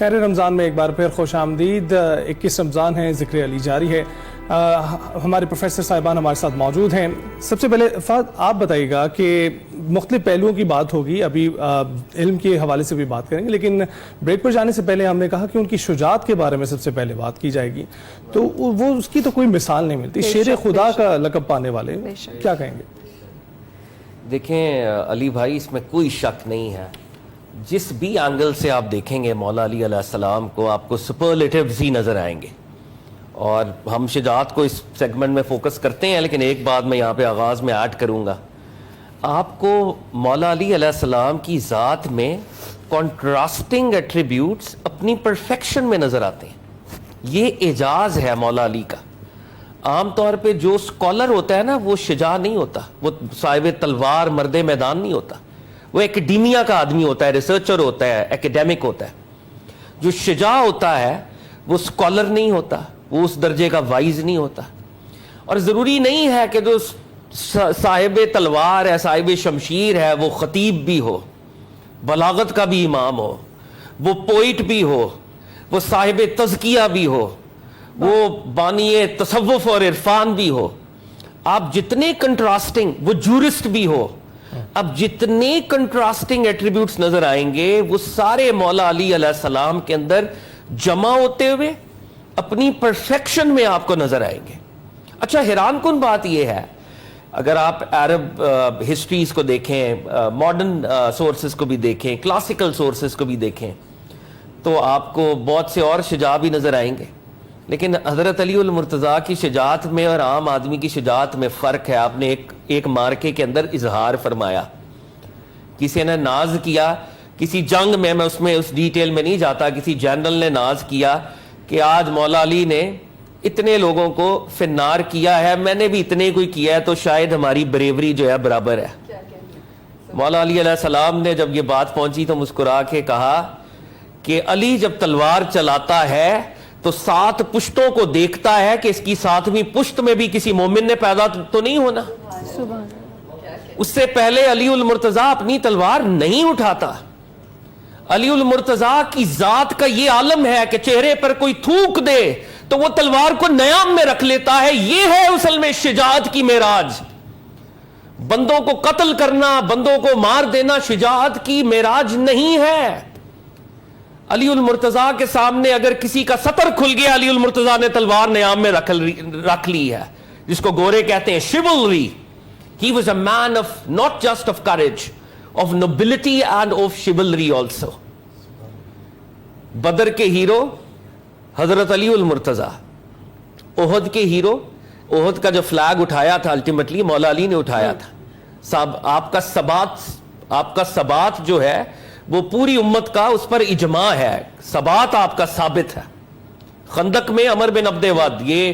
خیر رمضان میں ایک بار پھر خوش آمدید. 21 رمضان ہے, ذکر علی جاری ہے. ہمارے پروفیسر صاحبان ہمارے ساتھ موجود ہیں. سب سے پہلے فہد آپ بتائیے گا کہ مختلف پہلوؤں کی بات ہوگی, ابھی علم کے حوالے سے بھی بات کریں گے, لیکن بریک پر جانے سے پہلے ہم نے کہا کہ ان کی شجاعت کے بارے میں سب سے پہلے بات کی جائے گی. تو وہ اس کی تو کوئی مثال نہیں ملتی, شیر خدا کا لقب پانے والے, کیا کہیں گے؟ دیکھیں علی بھائی, اس میں کوئی شک نہیں ہے, جس بھی اینگل سے آپ دیکھیں گے مولا علی علیہ السلام کو, آپ کو سپرلیٹیوز ہی نظر آئیں گے. اور ہم شجاعت کو اس سیگمنٹ میں فوکس کرتے ہیں, لیکن ایک بات میں یہاں پہ آغاز میں ایڈ کروں گا. آپ کو مولا علی علیہ السلام کی ذات میں کنٹراسٹنگ ایٹریبیوٹس اپنی پرفیکشن میں نظر آتے ہیں. یہ اعجاز ہے مولا علی کا. عام طور پہ جو اسکالر ہوتا ہے نا, وہ شجاع نہیں ہوتا, وہ صاحب تلوار مرد میدان نہیں ہوتا, وہ ایکڈیمیا کا آدمی ہوتا ہے, ریسرچر ہوتا ہے, ایکڈیمک ہوتا ہے. جو شجاع ہوتا ہے وہ اسکالر نہیں ہوتا, وہ اس درجے کا وائز نہیں ہوتا. اور ضروری نہیں ہے کہ جو صاحب تلوار ہے, صاحب شمشیر ہے, وہ خطیب بھی ہو, بلاغت کا بھی امام ہو, وہ پوئٹ بھی ہو, وہ صاحب تزکیہ بھی ہو, وہ بانی تصوف اور عرفان بھی ہو. آپ جتنے کنٹراسٹنگ, وہ جورسٹ بھی ہو, اب جتنے کنٹراسٹنگ ایٹریبیوٹس نظر آئیں گے وہ سارے مولا علی علیہ السلام کے اندر جمع ہوتے ہوئے اپنی پرفیکشن میں آپ کو نظر آئیں گے. اچھا, حیران کن بات یہ ہے, اگر آپ عرب ہسٹریز کو دیکھیں, ماڈرن سورسز کو بھی دیکھیں, کلاسیکل سورسز کو بھی دیکھیں, تو آپ کو بہت سے اور شجاع بھی نظر آئیں گے. لیکن حضرت علی المرتضیٰ کی شجاعت میں اور عام آدمی کی شجاعت میں فرق ہے. آپ نے ایک مارکے کے اندر اظہار فرمایا, کسی نے ناز کیا کسی جنگ میں اس ڈیٹیل میں نہیں جاتا, کسی جنرل نے ناز کیا کہ آج مولا علی نے اتنے لوگوں کو فنار کیا ہے, میں نے بھی اتنے کوئی کیا ہے, تو شاید ہماری بریوری جو ہے برابر ہے. مولا علی علیہ السلام نے جب یہ بات پہنچی تو مسکرا کے کہا کہ علی جب تلوار چلاتا ہے تو 7 پشتوں کو دیکھتا ہے کہ اس کی 7ویں پشت میں بھی کسی مومن نے پیدا تو نہیں ہونا. اس سے پہلے علی المرتضیٰ اپنی تلوار نہیں اٹھاتا. علی المرتضیٰ کی ذات کا یہ عالم ہے کہ چہرے پر کوئی تھوک دے تو وہ تلوار کو نیام میں رکھ لیتا ہے. یہ ہے اصل میں شجاعت کی معراج. بندوں کو قتل کرنا, بندوں کو مار دینا شجاعت کی معراج نہیں ہے. علی المرتضیٰ کے سامنے اگر کسی کا سطر کھل گیا, علی المرتضیٰ نے تلوار نیام میں رکھ لی ہے, جس کو گورے کہتے ہیں chivalry. He was a man of not just of courage, of nobility and of chivalry also. بدر کے ہیرو حضرت علی المرتضیٰ, احد کے ہیرو, احد کا جو فلیگ اٹھایا تھا الٹیمیٹلی مولا علی نے اٹھایا تھا. آپ کا ثبات جو ہے وہ پوری امت کا اس پر اجماع ہے, ثبات آپ کا ثابت ہے. خندق میں عمر بن عبد ود, یہ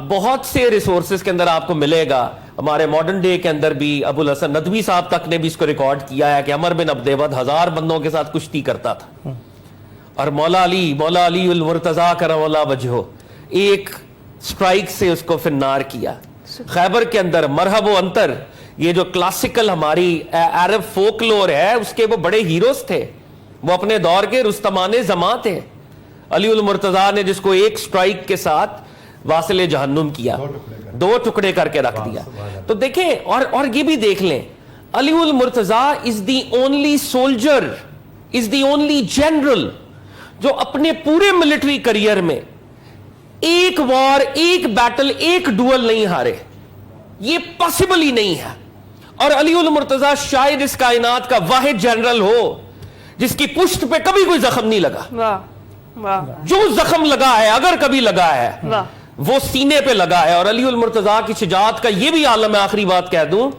بہت سے ریسورسز کے اندر آپ کو ملے گا. ہمارے ماڈرن ڈے کے اندر بھی ابو الحسن ندوی صاحب تک نے بھی اس کو ریکارڈ کیا ہے کہ عمر بن عبد ود 1000 بندوں کے ساتھ کشتی کرتا تھا, اور مولا علی المرتضیٰ کرم اللہ وجہہ ایک سٹرائک سے اس کو فنار کیا. خیبر کے اندر مرحب و انتر, یہ جو کلاسیکل ہماری عرب فوکلور ہے, اس کے وہ بڑے ہیروز تھے, وہ اپنے دور کے رستمان زماں تھے. علی المرتضیٰ نے جس کو ایک سٹرائک کے ساتھ واصل جہنم کیا, 2 ٹکڑے کر کے رکھ دیا. تو دیکھیں, اور یہ بھی دیکھ لیں, علی المرتضیٰ is the only soldier, is the only general جو اپنے پورے ملٹری کریئر میں ایک وار, ایک بیٹل, ایک ڈوئل نہیں ہارے. یہ پاسبل ہی نہیں ہے. اور علی المرتضیٰ شاید اس کائنات کا واحد جنرل ہو جس کی پشت پہ کبھی کوئی زخم نہیں لگا. جو زخم لگا ہے, اگر کبھی لگا ہے, وہ سینے پہ لگا ہے. اور علی المرتضیٰ کی شجاعت کا یہ بھی عالم ہے, آخری بات کہہ دوں,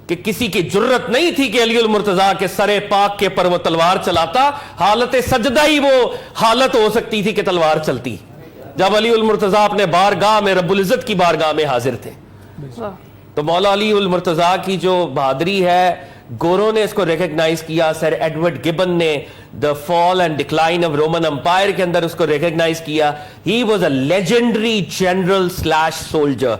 کہ کسی کی جرت نہیں تھی کہ علی المرتضیٰ کے سر پاک کے پر وہ تلوار چلاتا. حالت سجدہ ہی وہ حالت ہو سکتی تھی کہ تلوار چلتی, جب علی المرتضیٰ اپنے بارگاہ میں, رب العزت کی بارگاہ میں حاضر تھے. تو مولا علی المرتضیٰ کی جو بہادری ہے, گوروں نے اس کو ریکگنائز کیا. سر ایڈورڈ گبن نے The Fall and Decline of Roman Empire کے اندر اس کو ریکگنائز کیا. He was a legendary general / soldier.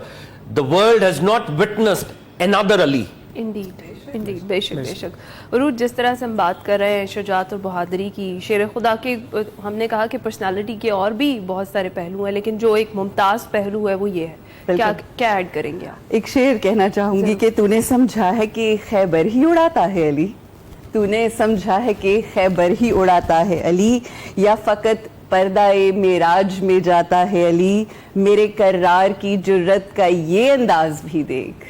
The world has not witnessed another Ali. Indeed. جی بے شک بے شک. عروج، جس طرح سے ہم بات کر رہے ہیں شجاعت اور بہادری کی، شیر خدا کے ہم نے کہا کہ پرسنالٹی کے اور بھی بہت سارے پہلو ہیں، لیکن جو ایک ممتاز پہلو ہے وہ یہ ہے. کیا ایڈ کریں گے آپ؟ ایک شعر کہنا چاہوں گی کہ تو نے سمجھا ہے کہ خیبر ہی اڑاتا ہے علی، تو نے سمجھا ہے کہ خیبر ہی اڑاتا ہے علی، یا فقط پردہ معراج میں جاتا ہے علی، میرے کرار کی جرت کا یہ انداز بھی دیکھ،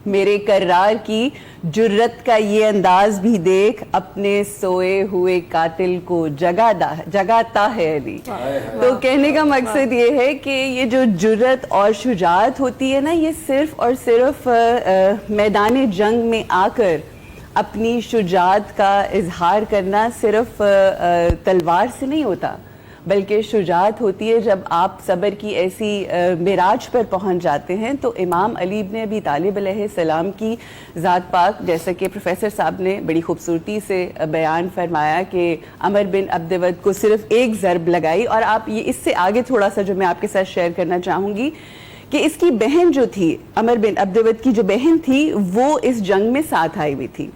میرے کرار کی جرت کا یہ انداز بھی دیکھ، اپنے سوئے ہوئے قاتل کو جگاتا ہے علی. تو کہنے کا مقصد یہ ہے کہ یہ جو جرت اور شجاعت ہوتی ہے نا، یہ صرف اور صرف میدان جنگ میں آ کر اپنی شجاعت کا اظہار کرنا صرف تلوار سے نہیں ہوتا، بلکہ شجاعت ہوتی ہے جب آپ صبر کی ایسی معراج پر پہنچ جاتے ہیں. تو امام علی ابن ابی طالب علیہ السلام کی ذات پاک، جیسا کہ پروفیسر صاحب نے بڑی خوبصورتی سے بیان فرمایا کہ عمر بن عبد ود کو صرف ایک ضرب لگائی، اور آپ یہ اس سے آگے تھوڑا سا جو میں آپ کے ساتھ شیئر کرنا چاہوں گی کہ اس کی بہن جو تھی، عمر بن عبد ود کی جو بہن تھی، وہ اس جنگ میں ساتھ آئی ہوئی تھی،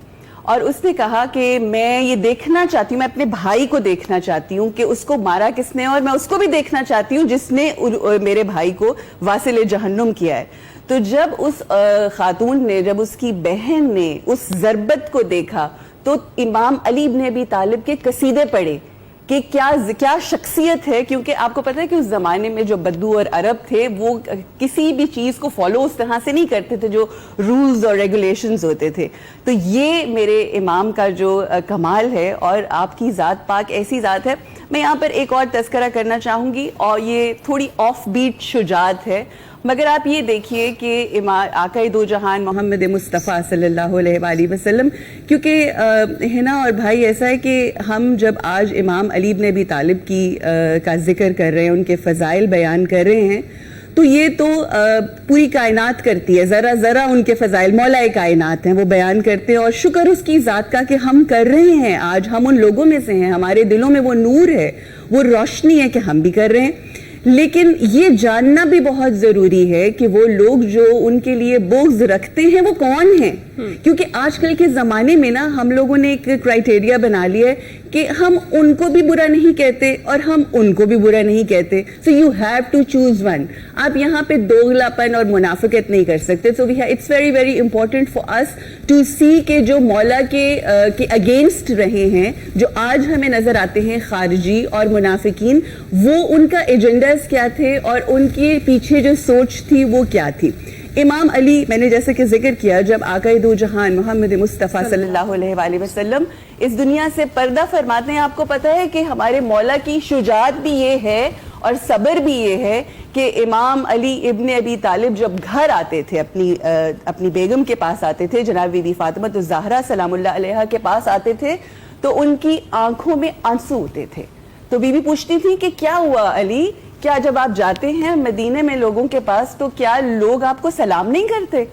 اور اس نے کہا کہ میں یہ دیکھنا چاہتی ہوں، میں اپنے بھائی کو دیکھنا چاہتی ہوں کہ اس کو مارا کس نے، اور میں اس کو بھی دیکھنا چاہتی ہوں جس نے میرے بھائی کو واصل جہنم کیا ہے. تو جب اس خاتون نے، جب اس کی بہن نے اس ضربت کو دیکھا تو امام علی ابن ابی طالب کے قصیدے پڑھے کہ کیا شخصیت ہے. کیونکہ آپ کو پتہ ہے کہ اس زمانے میں جو بدو اور عرب تھے وہ کسی بھی چیز کو فالو اس طرح سے نہیں کرتے تھے جو رولز اور ریگولیشنز ہوتے تھے. تو یہ میرے امام کا جو کمال ہے، اور آپ کی ذات پاک ایسی ذات ہے. میں یہاں پر ایک اور تذکرہ کرنا چاہوں گی، اور یہ تھوڑی آف بیٹ شجاعت ہے، مگر آپ یہ دیکھیے کہ آقا دو جہان محمد مصطفیٰ صلی اللہ علیہ وآلہ وسلم، کیونکہ ہے نا اور بھائی، ایسا ہے کہ ہم جب آج امام علی ابن ابی طالب کا ذکر کر رہے ہیں، ان کے فضائل بیان کر رہے ہیں، تو یہ تو پوری کائنات کرتی ہے، ذرا ذرا ان کے فضائل مولا کائنات ہیں، وہ بیان کرتے ہیں، اور شکر اس کی ذات کا کہ ہم کر رہے ہیں. آج ہم ان لوگوں میں سے ہیں، ہمارے دلوں میں وہ نور ہے، وہ روشنی ہے کہ ہم بھی کر رہے ہیں. لیکن یہ جاننا بھی بہت ضروری ہے کہ وہ لوگ جو ان کے لیے بغض رکھتے ہیں وہ کون ہیں. کیونکہ آج کل کے زمانے میں نا ہم لوگوں نے ایک کرائٹیریا بنا لیا ہے کہ ہم ان کو بھی برا نہیں کہتے اور ہم ان کو بھی برا نہیں کہتے. So you have to choose one. آپ یہاں پہ دوغلا پن اور منافقت نہیں کر سکتے. So it's very very important for us to see کہ جو مولا کے اگینسٹ رہے ہیں، جو آج ہمیں نظر آتے ہیں خارجی اور منافقین، وہ ان کا ایجنڈا کیا تھے اور ان کے پیچھے جو سوچ تھی وہ کیا تھی. امام علی، میں نے جیسے کہ ذکر کیا، جب آقا دو جہان محمد مصطفیٰ صلی اللہ علیہ وآلہ وسلم اس دنیا سے پردہ فرماتے ہیں، آپ کو پتہ ہے کہ ہمارے مولا کی شجاعت بھی یہ ہے اور صبر بھی یہ ہے کہ امام علی ابن ابی طالب جب گھر آتے تھے، اپنی بیگم کے پاس آتے تھے، جناب بی بی فاطمہ الزہرا سلام اللہ علیہا کے پاس آتے تھے، تو ان کی آنکھوں میں آنسو ہوتے تھے. تو بی بی پوچھتی تھی کہ کیا ہوا علی، کیا جب آپ جاتے ہیں مدینے میں لوگوں کے پاس تو کیا لوگ آپ کو سلام نہیں کرتے؟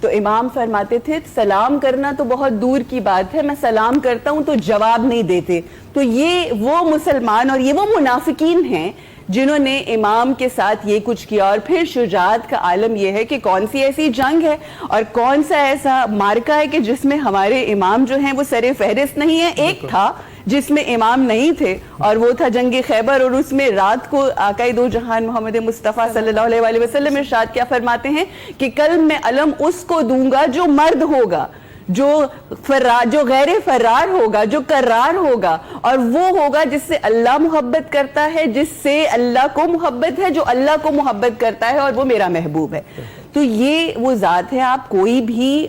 تو امام فرماتے تھے سلام کرنا تو بہت دور کی بات ہے، میں سلام کرتا ہوں تو جواب نہیں دیتے. تو یہ وہ مسلمان اور یہ وہ منافقین ہیں جنہوں نے امام کے ساتھ یہ کچھ کیا. اور پھر شجاعت کا عالم یہ ہے کہ کون سی ایسی جنگ ہے اور کون سا ایسا مارکا ہے کہ جس میں ہمارے امام جو ہیں وہ سر فہرست نہیں ہے. ایک تھا جس میں امام نہیں تھے اور وہ تھا جنگ خیبر، اور اس میں رات کو آقا دو جہان محمد مصطفیٰ صلی اللہ علیہ وآلہ وسلم ارشاد کیا فرماتے ہیں کہ کل میں علم اس کو دوں گا جو مرد ہوگا، جو غیر فرار ہوگا، جو کرار ہوگا، اور وہ ہوگا جس سے اللہ محبت کرتا ہے، جس سے اللہ کو محبت ہے، جو اللہ کو محبت کرتا ہے، اور وہ میرا محبوب ہے. تو یہ وہ ذات ہے. آپ کوئی بھی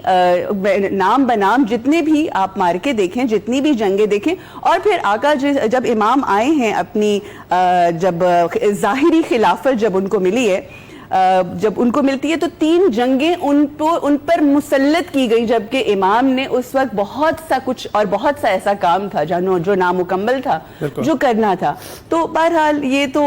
نام بنام جتنے بھی آپ مارکے دیکھیں، جتنی بھی جنگیں دیکھیں، اور پھر آقا جب امام آئے ہیں اپنی جب ظاہری خلافت جب ان کو ملی ہے، جب ان کو ملتی ہے تو 3 جنگیں ان پر مسلط کی گئی، جبکہ امام نے اس وقت بہت سا کچھ اور بہت سا ایسا کام تھا جو نامکمل تھا، جو کرنا تھا. تو بہرحال یہ تو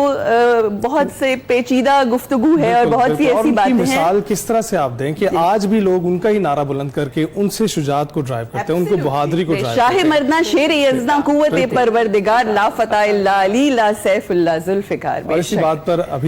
بہت سے پیچیدہ گفتگو ہے اور بہت سی ایسی باتیں ہیں. مثال کس طرح سے آپ دیں کہ آج بھی لوگ ان کا ہی نعرہ بلند کر کے ان سے شجاعت کو ڈرائیو کرتے ہیں، ان کو بہادری کو ڈرائیو کرتے ہیں. شاہ مردنا شیر یزداں قوت پروردگار، لا فتح الا علی لا سیف اللہ ذوالفقار. اور اسی بات پر ابھی